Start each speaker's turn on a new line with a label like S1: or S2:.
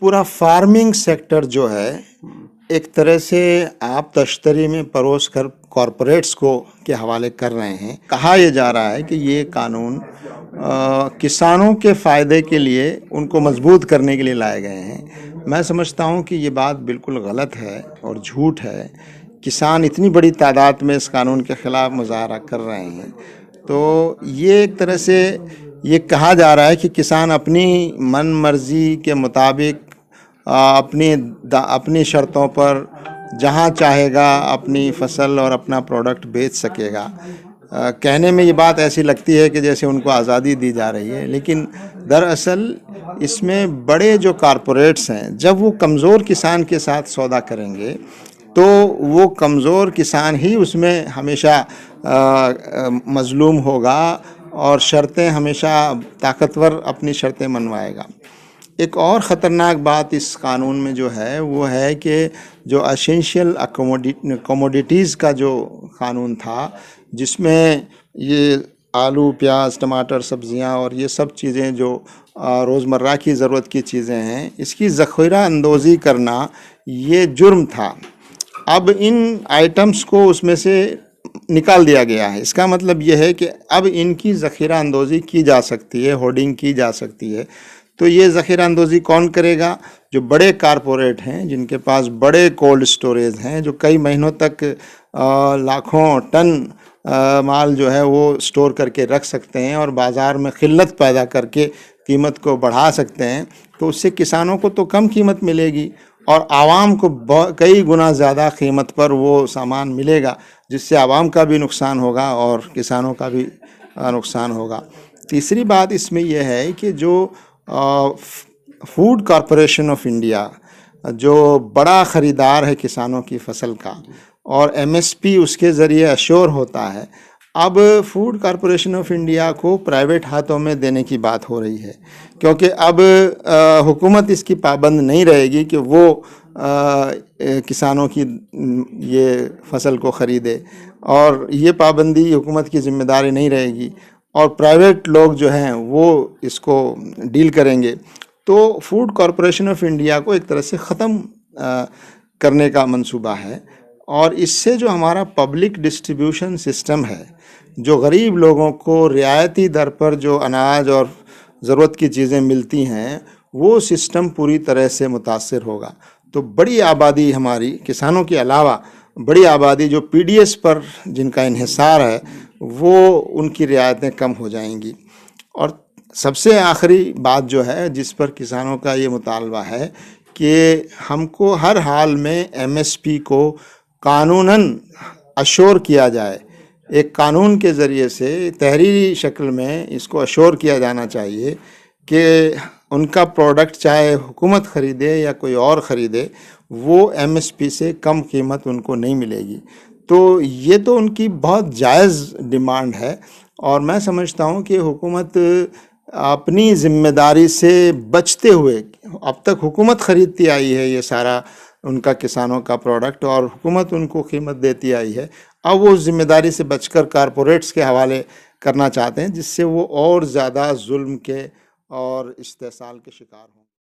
S1: पूरा farming sector जो है एक तरह से आप तश्तरी में परोस कर कॉरपोरेट्स को के हवाले कर रहे हैं। कहा यह जा रहा है कि ये कानून किसानों के फ़ायदे के लिए उनको मजबूत करने के लिए लाए गए हैं। मैं समझता हूँ कि ये बात बिल्कुल गलत है और झूठ है। किसान इतनी बड़ी तादाद में इस कानून के ख़िलाफ़ मुज़ाहरा कर रहे हैं, तो ये एक तरह से ये कहा जा रहा है कि किसान अपनी मन मर्ज़ी के मुताबिक अपनी शर्तों पर जहाँ चाहेगा अपनी फसल और अपना प्रोडक्ट बेच सकेगा। कहने में ये बात ऐसी लगती है कि जैसे उनको आज़ादी दी जा रही है, लेकिन दरअसल इसमें बड़े जो कॉरपोरेट्स हैं, जब वो कमज़ोर किसान के साथ सौदा करेंगे तो वो कमज़ोर किसान ही उसमें हमेशा मज़लूम होगा और शर्तें हमेशा ताकतवर अपनी शर्तें मनवाएगा। एक और ख़तरनाक बात इस कानून में जो है वो है कि जो एसेंशियल कमोडिटीज़ का जो कानून था, जिसमें ये आलू, प्याज, टमाटर, सब्ज़ियाँ और ये सब चीज़ें जो रोज़मर्रा की ज़रूरत की चीज़ें हैं, इसकी ज़ख़ीरा अंदोज़ी करना ये जुर्म था। अब इन आइटम्स को उसमें से निकाल दिया गया है। इसका मतलब ये है कि अब इनकी ज़ख़ीरा अंदोज़ी की जा सकती है, होर्डिंग की जा सकती है। तो ये ज़ख़ीरा अंदोज़ी कौन करेगा? जो बड़े कारपोरेट हैं, जिनके पास बड़े कोल्ड स्टोरेज हैं, जो कई महीनों तक लाखों टन माल जो है वो स्टोर करके रख सकते हैं और बाज़ार में क़िल्लत पैदा करके कीमत को बढ़ा सकते हैं। तो उससे किसानों को तो कम कीमत मिलेगी और आवाम को कई गुना ज़्यादा कीमत पर वो सामान मिलेगा, जिससे आवाम का भी नुकसान होगा और किसानों का भी नुकसान होगा। तीसरी बात इसमें यह है कि जो फूड कॉरपोरेशन ऑफ इंडिया जो बड़ा ख़रीदार है किसानों की फसल का और एमएसपी उसके ज़रिए अश्योर होता है, अब फूड कॉरपोरेशन ऑफ इंडिया को प्राइवेट हाथों में देने की बात हो रही है, क्योंकि अब हुकूमत इसकी पाबंद नहीं रहेगी कि वो किसानों की ये फसल को ख़रीदे, और ये पाबंदी हुकूमत की ज़िम्मेदारी नहीं रहेगी और प्राइवेट लोग जो हैं वो इसको डील करेंगे। तो फूड कॉरपोरेशन ऑफ इंडिया को एक तरह से ख़त्म करने का मंसूबा है और इससे जो हमारा पब्लिक डिस्ट्रीब्यूशन सिस्टम है, जो गरीब लोगों को रियायती दर पर जो अनाज और ज़रूरत की चीज़ें मिलती हैं, वो सिस्टम पूरी तरह से मुतासिर होगा। तो बड़ी आबादी हमारी किसानों के अलावा बड़ी आबादी जो पीडीएस पर जिनका इन्हिसार है, वो उनकी रियायतें कम हो जाएंगी। और सबसे आखिरी बात जो है जिस पर किसानों का ये मुतालबा है कि हमको हर हाल में एमएसपी को कानूनन अश्योर किया जाए। एक कानून के ज़रिए से तहरीरी शक्ल में इसको अश्योर किया जाना चाहिए कि उनका प्रोडक्ट चाहे हुकूमत ख़रीदे या कोई और ख़रीदे, वो एमएसपी से कम कीमत उनको नहीं मिलेगी। तो ये तो उनकी बहुत जायज़ डिमांड है और मैं समझता हूँ कि हुकूमत अपनी ज़िम्मेदारी से बचते हुए, अब तक हुकूमत ख़रीदती आई है ये सारा उनका किसानों का प्रोडक्ट और हुकूमत उनको कीमत देती आई है, अब वो ज़िम्मेदारी से बचकर कॉरपोरेट्स के हवाले करना चाहते हैं, जिससे वो और ज़्यादा जुल्म के और इस्तेहसाल के शिकार हों।